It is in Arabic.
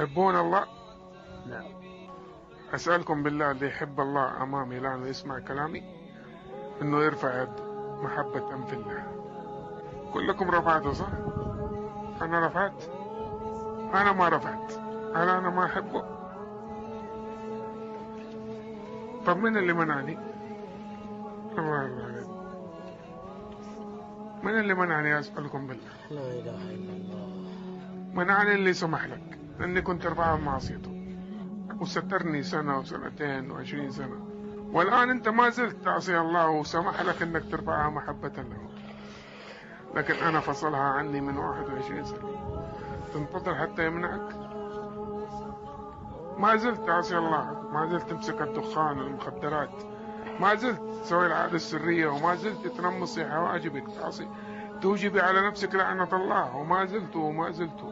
تحبون الله؟ نعم. أسألكم بالله اللي يحب الله أمامي الآن ويسمع كلامي إنه يرفع يد محبة في الله. كلكم رفعتوا صح؟ أنا رفعت؟ أنا ما رفعت. هل أنا ما أحبه؟ طب من اللي منعني؟ الله عليك. من اللي منعني أسألكم بالله؟ لا إله إلا الله. منعني اللي سمح لك أني كنت أرفع معصيته وسترني سنة وسنتين و20 سنة، والآن أنت ما زلت تعصي الله وسمح لك أنك ترفعها محبة له، لكن أنا فصلها عني من 21 سنة. تنتظر حتى يمنعك؟ ما زلت تعصي الله، ما زلت تمسك الدخان والمخدرات، ما زلت تسوي العادة السرية، وما زلت تنمصي حواجبك، تعصي توجبي على نفسك لعنة الله، وما زلت